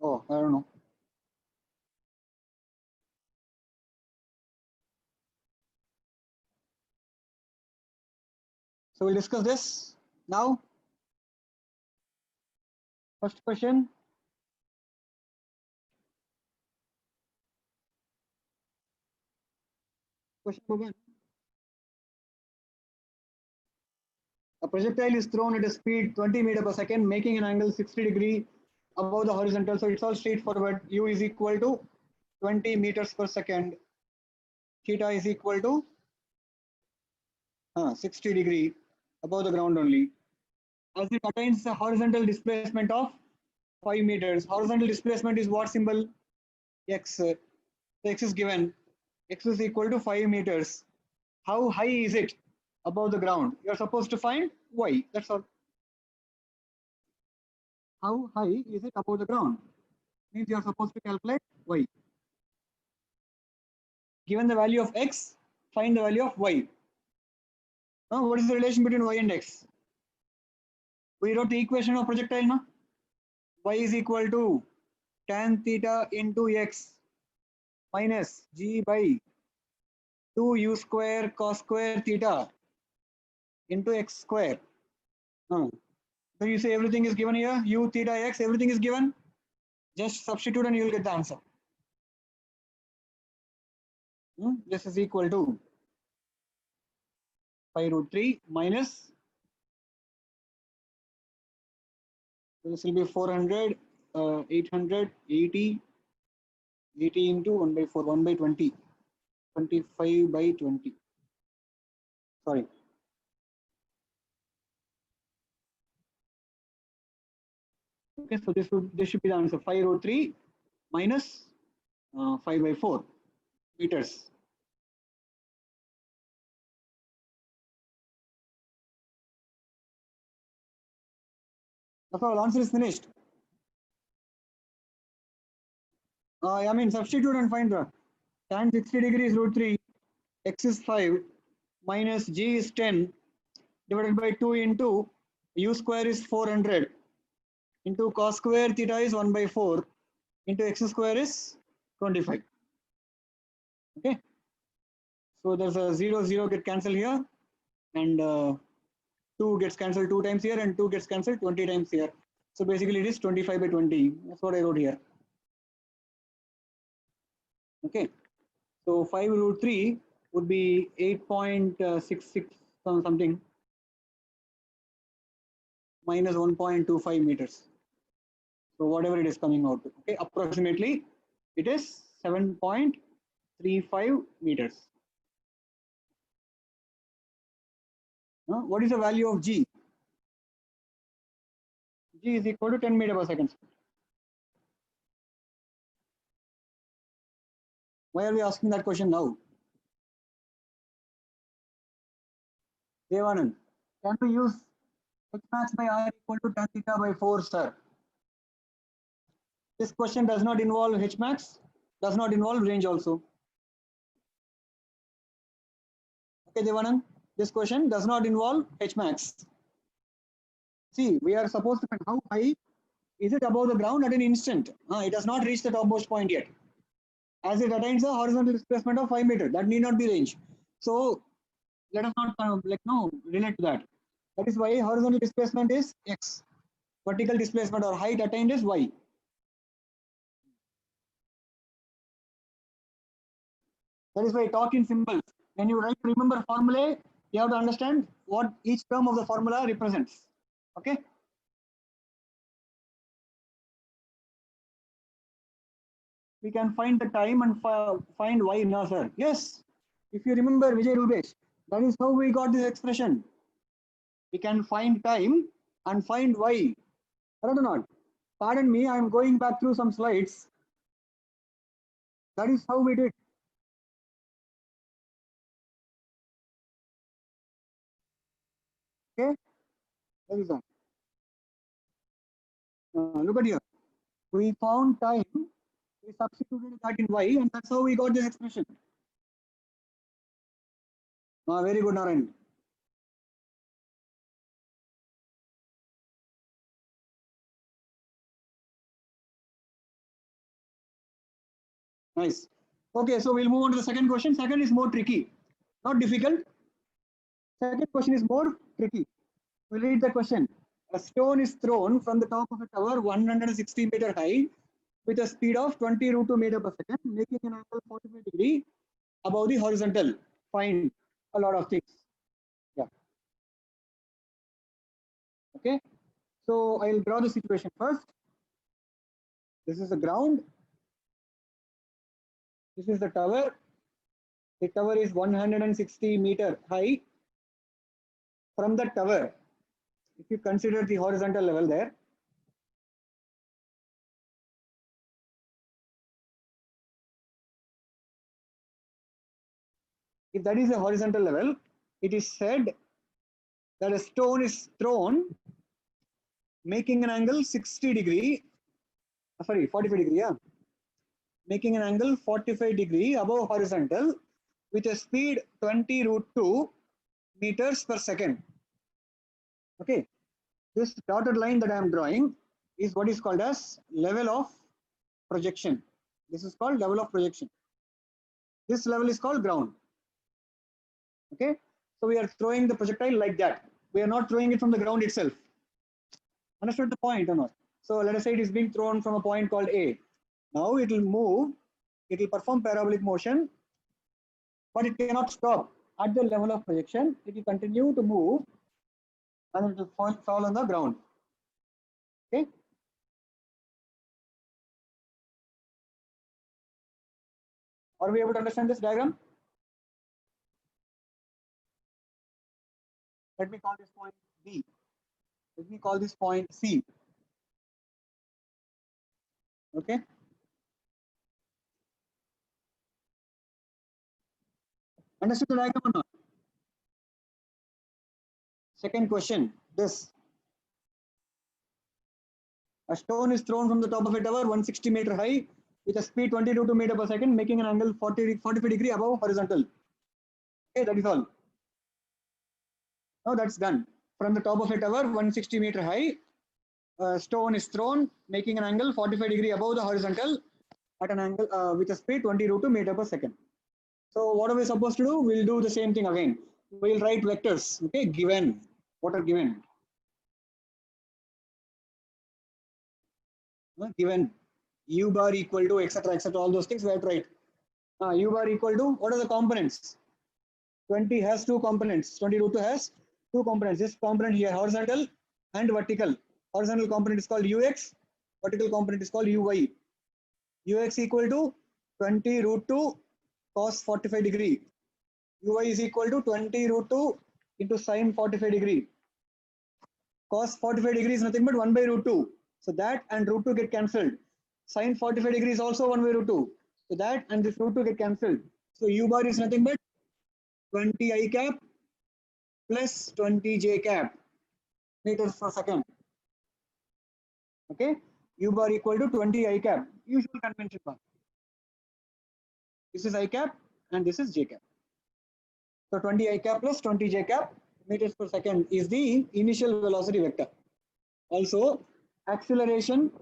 S1: Oh, I don't know. So we'll discuss this now. First question. Question number 1. A projectile is thrown at a speed 20 meter per second, making an angle 60 degree above the horizontal. So it's all straightforward. U is equal to 20 meters per second. Theta is equal to 60 degree above the ground only. As it attains a horizontal displacement of 5 meters. Horizontal displacement is what symbol? X. So X is given. X is equal to 5 meters. How high is it above the ground? You are supposed to find Y. That's all. How high is it above the ground? Means you are supposed to calculate Y. Given the value of X, find the value of Y. Now, what is the relation between Y and X? We wrote the equation of projectile now. Y is equal to tan theta into X minus G by 2u square cos square theta into X square. So you say everything is given here, u theta X, everything is given. Just substitute and you will get the answer. This is equal to 5 root 3 minus, this will be 400, 800, 80 into 1 by 4, 1 by 20, 25 by 20. Sorry. Okay, so this should be the answer. 5 root 3 minus 5 by 4 meters. That's all. Answer is finished. I mean, substitute and find the tan 60 degrees root 3, X is 5 minus G is 10 divided by 2 into u square is 400 into cos square theta is 1 by 4 into x square is 25. Okay. So there's a 0 get cancelled here and 2 gets cancelled 2 times here and 2 gets cancelled 20 times here. So basically it is 25 by 20. That's what I wrote here. Okay. So 5 root 3 would be 8.66 something minus 1.25 meters. So whatever it is coming out to, okay, approximately it is 7.35 meters. What is the value of G? G is equal to 10 meter per second. Why are we asking that question now? Devanand, can we use H max by R equal to tan theta by 4, sir? This question does not involve H max, does not involve range also. Okay, Devanand, this question does not involve H max. See, we are supposed to find how high is it above the ground at an instant. It has not reached the topmost point yet. As it attains a horizontal displacement of 5 meters, that need not be range. So let us not relate to that. That is why horizontal displacement is x, vertical displacement or height attained is y. That is why I talk in symbols. When you write remember formulae, you have to understand what each term of the formula represents. Okay. We can find the time and find y in sir. Yes. If you remember Vijay Rubesh, that is how we got this expression. We can find time and find y. Correct or not? Pardon me, I am going back through some slides. That is how we did. Okay, that is that. Look at here. We found time We substituted that in y, and that's how we got this expression. Very good, Narayan. Nice. Okay, so we'll move on to the second question. Second is more tricky, not difficult. Second question is more tricky. We'll read the question. A stone is thrown from the top of a tower 160 meter high with a speed of 20 root 2 meter per second, making an angle 45 degree above the horizontal. Find a lot of things. Yeah. Okay. So I'll draw the situation first. This is the ground. This is the tower. The tower is 160 meter high. From the tower, if you consider the horizontal level there, if that is a horizontal level, it is said that a stone is thrown making an angle 60 degree, 45 degree, yeah, making an angle 45 degree above horizontal with a speed 20 root 2 meters per second. Okay, this dotted line that I am drawing is what is called as level of projection. This is called level of projection. This level is called ground. Okay, so we are throwing the projectile like that. We are not throwing it from the ground itself. Understood the point or not? So let us say it is being thrown from a point called A. Now it will move, it will perform parabolic motion, but it cannot stop at the level of projection. It will continue to move and it will fall on the ground. Okay. Are we able to understand this diagram? Let me call this point B. Let me call this point C. Okay. Understood the diagram or not? Second question, this. A stone is thrown from the top of a tower 160 meter high with a speed 22 meter per second, making an angle 45 degree above horizontal. Okay, that is all. Now that's done. From the top of a tower 160 meter high, a stone is thrown, making an angle 45 degree above the horizontal at an angle with a speed 20 root 2 meter per second. So what are we supposed to do? We'll do the same thing again. We'll write vectors. Okay, given. What are given? Given u bar equal to etc. All those things we have to write. U bar equal to, what are the components? 20 has two components. 20 root 2 has two components. This component here, horizontal and vertical. Horizontal component is called ux. Vertical component is called uy. Ux equal to 20 root 2 cos 45 degree. Uy is equal to 20 root 2 into sine 45 degree. Cos 45 degree is nothing but 1 by root 2. So that and root 2 get cancelled. Sine 45 degree is also 1 by root 2. So that and this root 2 get cancelled. So u bar is nothing but 20 I cap plus 20 j cap meters per second. Okay, u bar equal to 20 I cap, usual convention bar. This is I cap and this is j cap. So 20 I cap plus 20 j cap meters per second is the initial velocity vector. Also, acceleration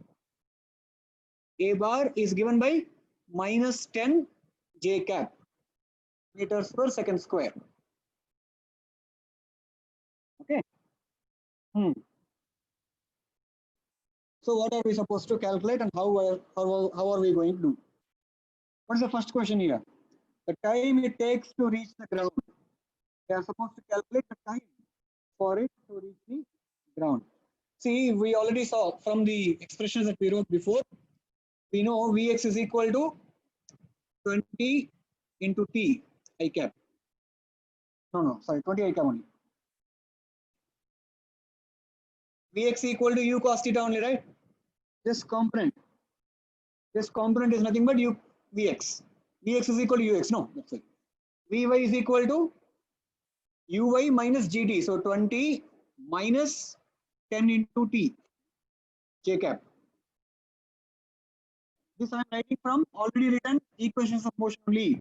S1: a bar is given by minus 10 j cap meters per second square. Okay. So what are we supposed to calculate and how are we going to do? What is the first question here? The time it takes to reach the ground. We are supposed to calculate the time for it to reach the ground. See, we already saw from the expressions that we wrote before, we know Vx is equal to 20 into T I cap. No, sorry, 20 I cap only. Vx equal to U cos theta only, right? This component is nothing but U Vx. Vx is equal to Ux. No, that's it. Vy is equal to Uy minus GT. So 20 minus 10 into T, J cap. This I am writing from already written equations of motion only.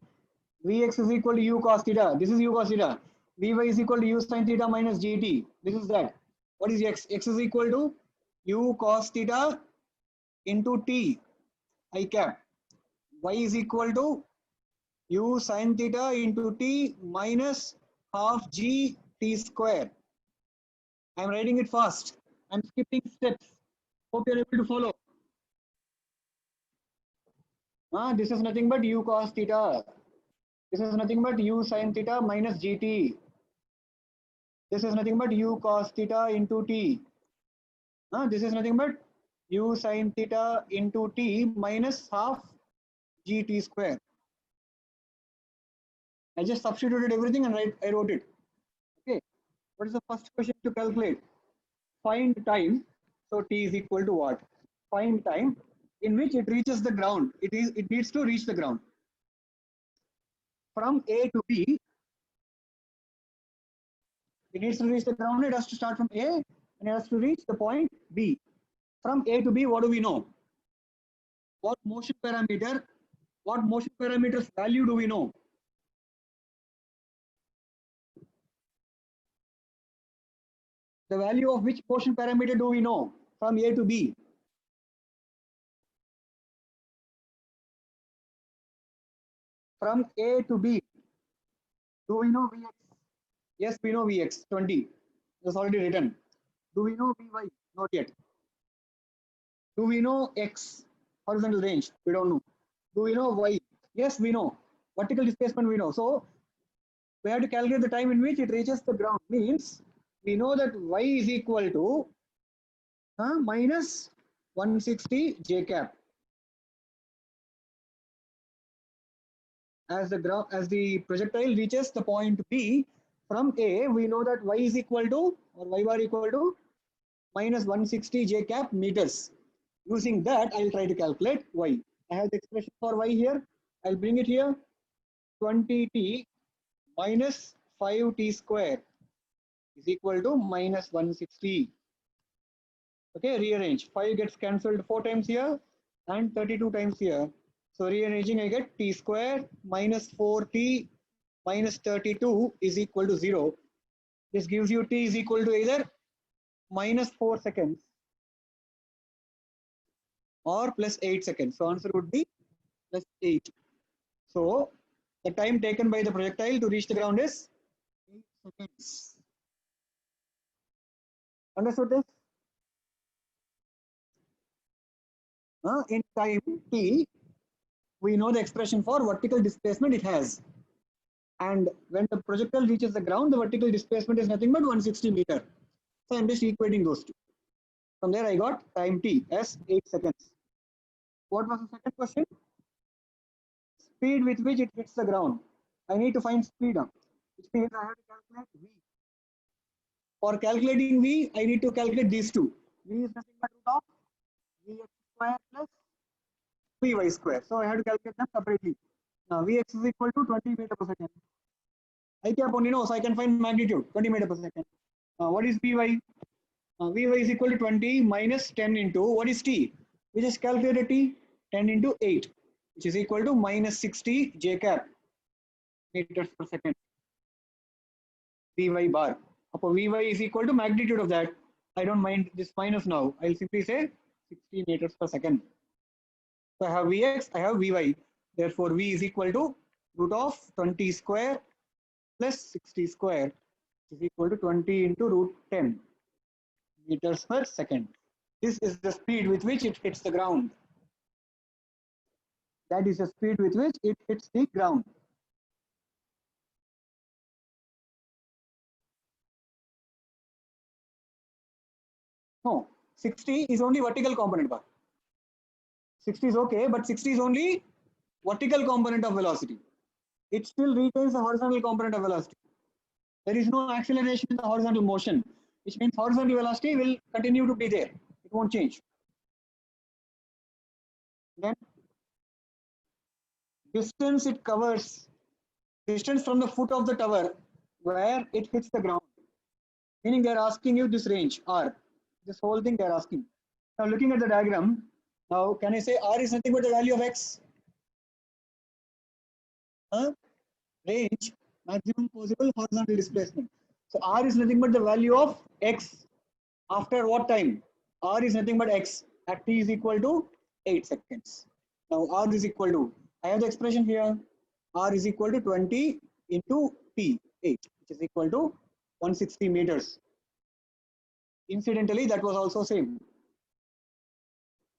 S1: Vx is equal to u cos theta. This is u cos theta. Vy is equal to u sin theta minus gt. This is that. What is x? X is equal to u cos theta into t I cap. Y is equal to u sin theta into t minus half g t square. I am writing it fast. I am skipping steps. Hope you are able to follow. This is nothing but u cos theta. This is nothing but u sin theta minus gt. This is nothing but u cos theta into t. This is nothing but u sin theta into t minus half gt square. I just substituted everything and I wrote it. Okay. What is the first question to calculate? Find time. So t is equal to what? Find time in which it reaches the ground. It needs to reach the ground. From A to B, it needs to reach the ground. It has to start from A and it has to reach the point B. From A to B, what do we know? What motion parameters value do we know? The value of which motion parameter do we know from A to B? From A to B, do we know Vx? Yes, we know Vx, 20. That's already written. Do we know Vy? Not yet. Do we know X? Horizontal range? We don't know. Do we know Y? Yes, we know. Vertical displacement we know. So we have to calculate the time in which it reaches the ground. Means we know that Y is equal to minus 160 j cap. As the projectile reaches the point B from A, we know that Y is equal to, or Y bar equal to, minus 160 j cap meters. Using that, I'll try to calculate Y. I have the expression for Y here. I'll bring it here. 20t minus 5t square is equal to minus 160. Okay, rearrange. 5 gets cancelled 4 times here and 32 times here. So rearranging, I get t square minus 4t minus 32 is equal to 0. This gives you t is equal to either minus 4 seconds or plus 8 seconds. So answer would be plus 8. So the time taken by the projectile to reach the ground is 8 seconds. Understood this? In time t, we know the expression for vertical displacement it has. And when the projectile reaches the ground, the vertical displacement is nothing but 160 meter. So I'm just equating those two. From there, I got time t as 8 seconds. What was the second question? Speed with which it hits the ground. I need to find speed, which means I have to calculate v. For calculating v, I need to calculate these two. V is nothing but root of vx square plus vy square. So I have to calculate them separately. Now vx is equal to 20 meter per second. I cap only know, so I can find magnitude 20 meter per second. What is vy? Vy is equal to 20 minus 10 into what is t? We just calculated t, 10 into 8, which is equal to minus 60 j cap meters per second. Vy bar. Vy is equal to magnitude of that. I don't mind this minus now. I'll simply say 60 meters per second. So I have Vx, I have Vy. Therefore, V is equal to root of 20 square plus 60 square, which is equal to 20 into root 10 meters per second. This is the speed with which it hits the ground. That is the speed with which it hits the ground. No, 60 is only vertical component bar. 60 is okay, but 60 is only vertical component of velocity. It still retains the horizontal component of velocity. There is no acceleration in the horizontal motion, which means horizontal velocity will continue to be there. It won't change. Then distance it covers, distance from the foot of the tower where it hits the ground. Meaning they're asking you this range R. This whole thing they're asking. Now looking at the diagram, Now, can I say R is nothing but the value of X? Range, maximum possible horizontal displacement. So R is nothing but the value of X after what time? R is nothing but X at t is equal to 8 seconds. Now R is equal to, I have the expression here, R is equal to 20 into t, 8, which is equal to 160 meters. Incidentally, that was also same,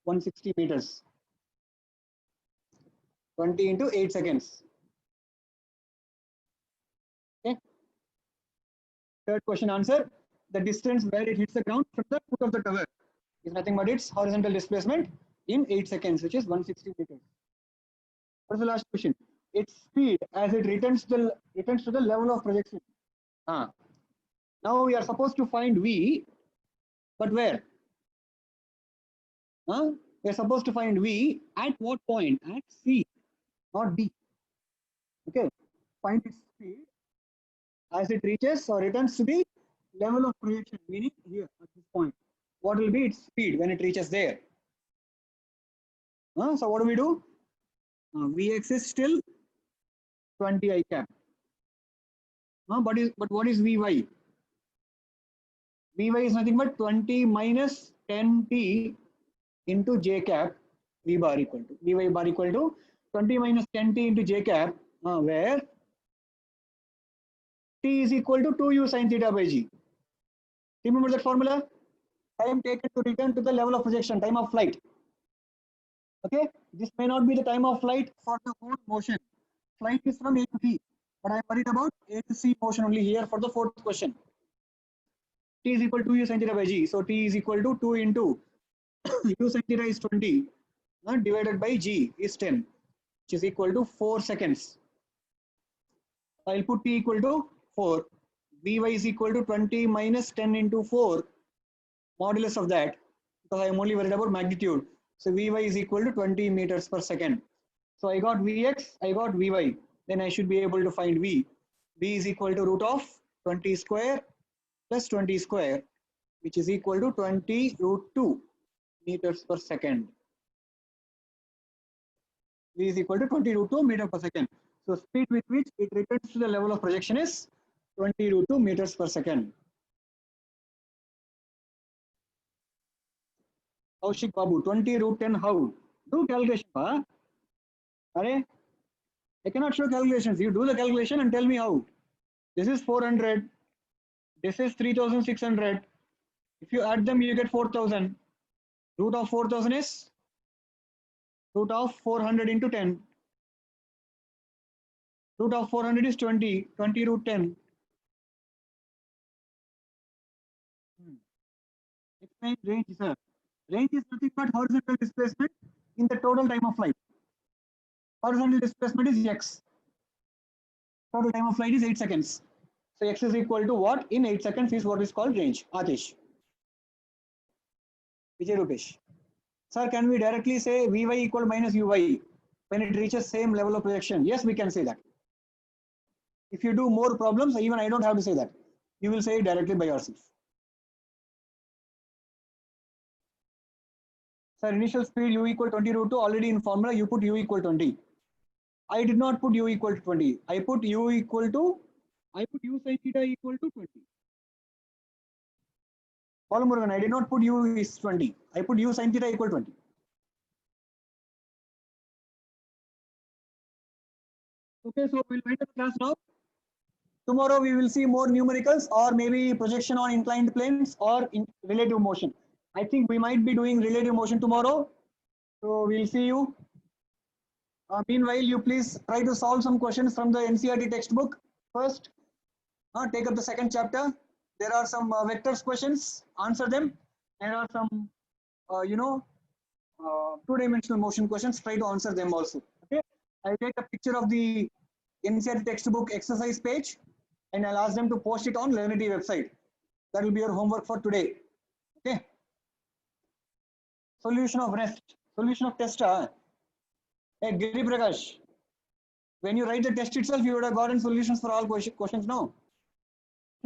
S1: 160 meters. 20 into 8 seconds. Okay. Third question answer. The distance where it hits the ground from the foot of the tower is nothing but its horizontal displacement in 8 seconds, which is 160 meters. What's the last question? Its speed as it returns to the level of projection. Now we are supposed to find V, but where? We are supposed to find V at what point? At C, not D. Okay. Find its speed as it reaches or returns to the level of projection, meaning here at this point. What will be its speed when it reaches there? So what do? Vx is still 20 I cap. But what is Vy? Vy is nothing but 20 minus 10t into j cap V bar equal to Vy bar equal to 20 minus 10t into j cap, where t is equal to 2u sin theta by g. Remember that formula? Time taken to return to the level of projection, time of flight. Okay, this may not be the time of flight for the whole motion. Flight is from A to B, but I am worried about A to C motion only here for the fourth question. T is equal to u sin theta by g. So T is equal to 2 into u sin theta is 20 divided by g is 10, which is equal to 4 seconds. I'll put T equal to 4. Vy is equal to 20 minus 10 into 4, modulus of that, because I am only worried about magnitude. So Vy is equal to 20 meters per second. So I got Vx, I got Vy. Then I should be able to find V. V is equal to root of 20 square plus 20 square, which is equal to 20 root 2 meters per second. V is equal to 20 root 2 meter per second. So speed with which it returns to the level of projection is 20 root 2 meters per second. Kaushik Babu, 20 root 10 how? Do calculation. I cannot show calculations. You do the calculation and tell me how. This is 400. This is 3600. If you add them, you get 4000. Root of 4000 is root of 400 into 10. Root of 400 is 20. 20 root 10. Explain range, sir. Range is nothing but horizontal displacement in the total time of flight. Horizontal displacement is x. Total time of flight is 8 seconds. So x is equal to what? In 8 seconds is what is called range. Atish. Vijay Rupesh. Sir, can we directly say Vy equal minus Uy when it reaches same level of projection? Yes, we can say that. If you do more problems, even I don't have to say that. You will say it directly by yourself. Sir, initial speed u equal 20 root 2, already in formula you put u equal 20. I did not put u equal to 20. I put u sin theta equal to 20. Paul Murugan, I did not put u is 20. I put u sin theta equal 20. Okay, so we'll wind up the class now. Tomorrow we will see more numericals or maybe projection on inclined planes or in relative motion. I think we might be doing relative motion tomorrow. So we'll see you. Meanwhile, you please try to solve some questions from the NCERT textbook first. Take up the second chapter. There are some vectors questions. Answer them. There are some, two-dimensional motion questions. Try to answer them also. Okay. I'll take a picture of the NCERT textbook exercise page, and I'll ask them to post it on Learnity website. That will be your homework for today. Okay. Solution of rest. Solution of test. Hey, Giri Prakash. When you write the test itself, you would have gotten solutions for all questions now.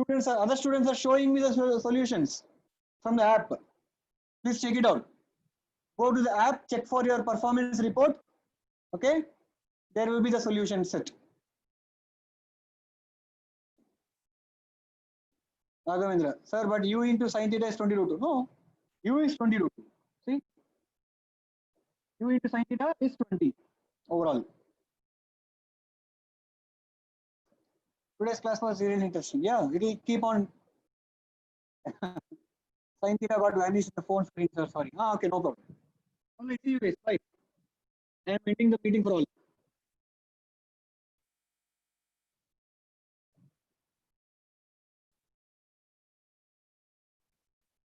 S1: Other students are showing me the solutions from the app. Please check it out. Go to the app, check for your performance report. Okay, there will be the solution set. Raghavendra, sir, but u into sin theta is 20 root 2. No, u is 20 root 2. See, u into sin theta is 20 overall. Today's class was really interesting. Yeah, it will keep on. Sin theta got vanished in the phone screen, sir. Sorry. Okay, no problem. Only see you guys. Bye. I am ending the meeting for all.